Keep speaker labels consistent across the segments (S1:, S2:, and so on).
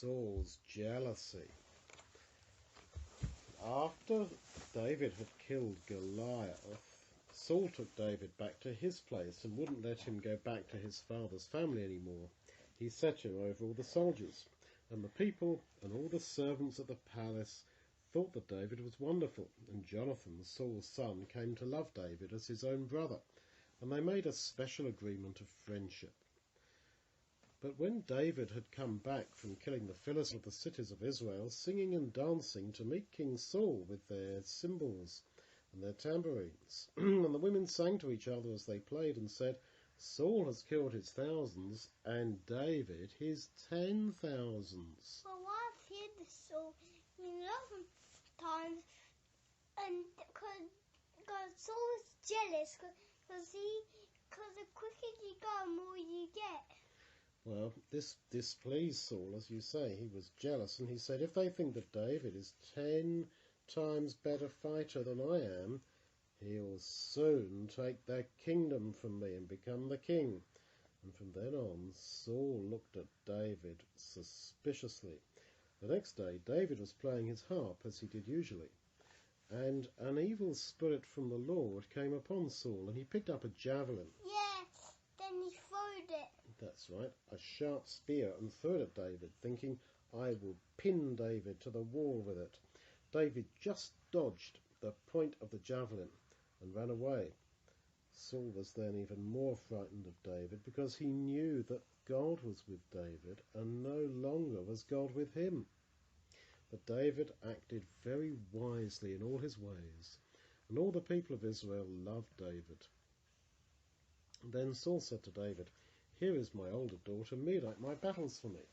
S1: Saul's jealousy. After David had killed Goliath, Saul took David back to his place and wouldn't let him go back to his father's family anymore. He set him over all the soldiers, and the people and all the servants at the palace thought that David was wonderful, and Jonathan, Saul's son, came to love David as his own brother, and they made a special agreement of friendship. But when David had come back from killing the Philistines of the cities of Israel, singing and dancing to meet King Saul with their cymbals and their tambourines, and the women sang to each other as they played and said, Saul has killed his thousands, and David his 10,000s.
S2: Well, I've heard this song lots of times, and because Saul was jealous, because the quicker you go, the more you get.
S1: Well, this displeased Saul, as you say. He was jealous, and he said, if they think that David is 10 times better fighter than I am, he'll soon take their kingdom from me and become the king. And from then on, Saul looked at David suspiciously. The next day, David was playing his harp, as he did usually, and an evil spirit from the Lord came upon Saul, and he picked up a javelin.
S2: Yeah, then he throwed it.
S1: That's right, a sharp spear, and threw it at David, thinking, I will pin David to the wall with it. David just dodged the point of the javelin and ran away. Saul was then even more frightened of David, because he knew that God was with David, and no longer was God with him. But David acted very wisely in all his ways, and all the people of Israel loved David. And then Saul said to David, here is my older daughter Medai, my battles for me.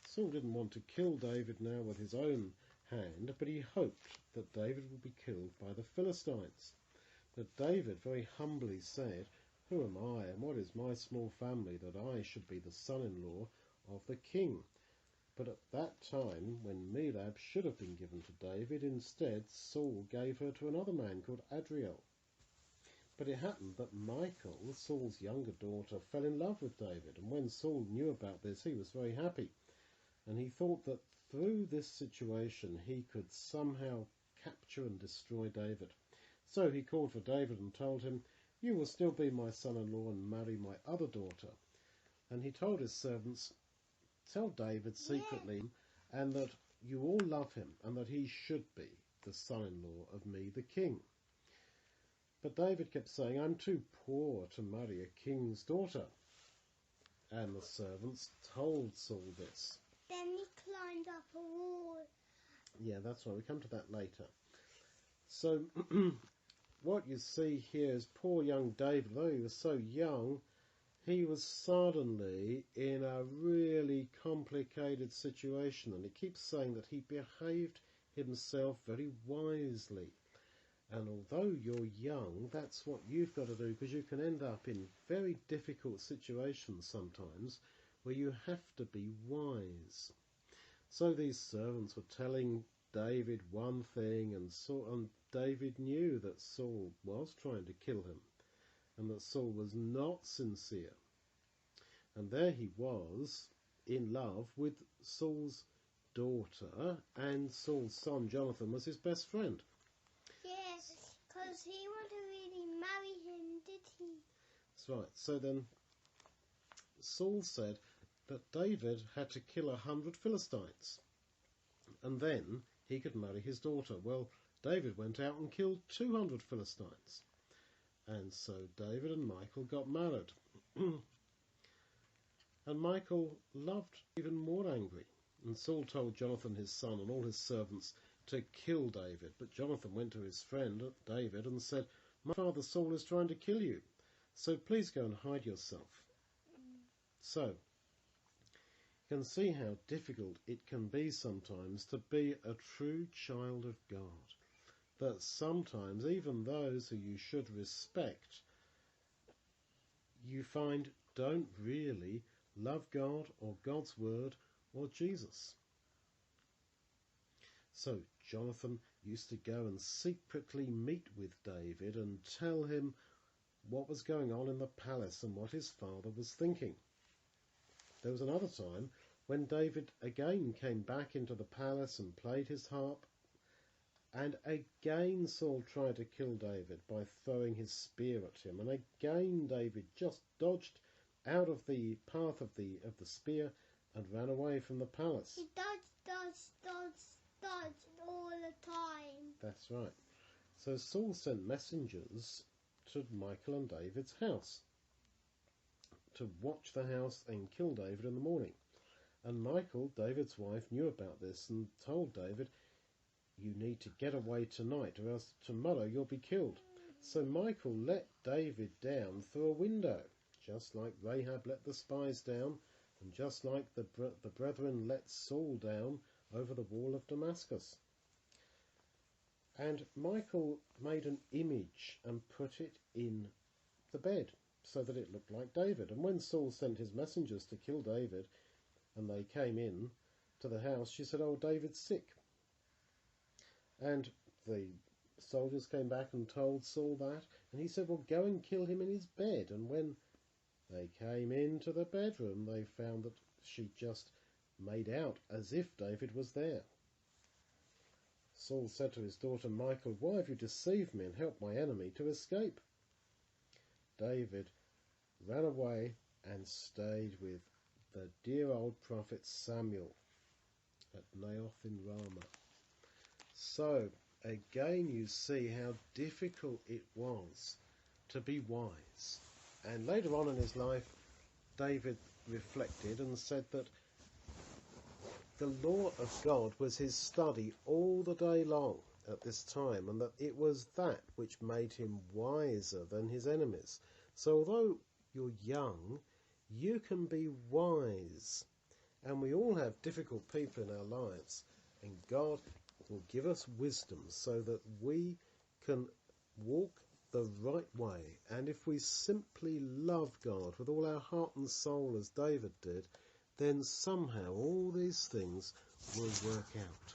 S1: Saul didn't want to kill David now with his own hand, but he hoped that David would be killed by the Philistines. But David very humbly said, who am I, and what is my small family, that I should be the son-in-law of the king? But at that time, when Medai should have been given to David, instead Saul gave her to another man called Adriel. But it happened that Michal, Saul's younger daughter, fell in love with David, and when Saul knew about this, he was very happy, and he thought that through this situation he could somehow capture and destroy David. So he called for David and told him, you will still be my son-in-law and marry my other daughter. And he told his servants, tell David secretly, and that you all love him, and that he should be the son-in-law of me, the king. But David kept saying, I'm too poor to marry a king's daughter. And the servants told Saul this.
S2: Then he climbed up a wall.
S1: Yeah, that's right. We come to that later. So what you see here is poor young David, though he was so young, he was suddenly in a really complicated situation. And it keeps saying that he behaved himself very wisely. And although you're young, that's what you've got to do, because you can end up in very difficult situations sometimes where you have to be wise. So these servants were telling David one thing, and David knew that Saul was trying to kill him, and that Saul was not sincere. And there he was, in love with Saul's daughter, and Saul's son Jonathan was his best friend.
S2: Yes, because he wanted to really marry him, did he?
S1: That's right. So then Saul said that David had to kill 100 Philistines, and then he could marry his daughter. Well, David went out and killed 200 Philistines. And so David and Michal got married. And Michal loved even more angry. And Saul told Jonathan his son and all his servants to kill David. But Jonathan went to his friend David and said, my father Saul is trying to kill you, so please go and hide yourself. So you can see how difficult it can be sometimes to be a true child of God. That sometimes even those who you should respect, you find don't really love God or God's word or Jesus. So Jonathan used to go and secretly meet with David and tell him what was going on in the palace and what his father was thinking. There was another time when David again came back into the palace and played his harp, and again Saul tried to kill David by throwing his spear at him, and again David just dodged out of the path of the spear and ran away from the palace.
S2: He dodged all the time.
S1: That's right. So Saul sent messengers to Michal and David's house to watch the house and kill David in the morning. And Michal, David's wife, knew about this and told David, "You need to get away tonight, or else tomorrow you'll be killed." So Michal let David down through a window, just like Rahab let the spies down, and just like the brethren let Saul down over the wall of Damascus. And Michal made an image and put it in the bed so that it looked like David. And when Saul sent his messengers to kill David, and they came in to the house, she said, "Oh, David's sick." And the soldiers came back and told Saul that, and he said, "Well, go and kill him in his bed." And when they came into the bedroom, they found that she just made out as if David was there. Saul said to his daughter Michal, "Why have you deceived me and helped my enemy to escape?" David ran away and stayed with the dear old prophet Samuel at Naioth in Ramah. So, again you see how difficult it was to be wise. And later on in his life, David reflected and said that the law of God was his study all the day long at this time, and that it was that which made him wiser than his enemies. So although you're young, you can be wise. And we all have difficult people in our lives, and God will give us wisdom so that we can walk the right way. And if we simply love God with all our heart and soul as David did, then somehow all these things will work out.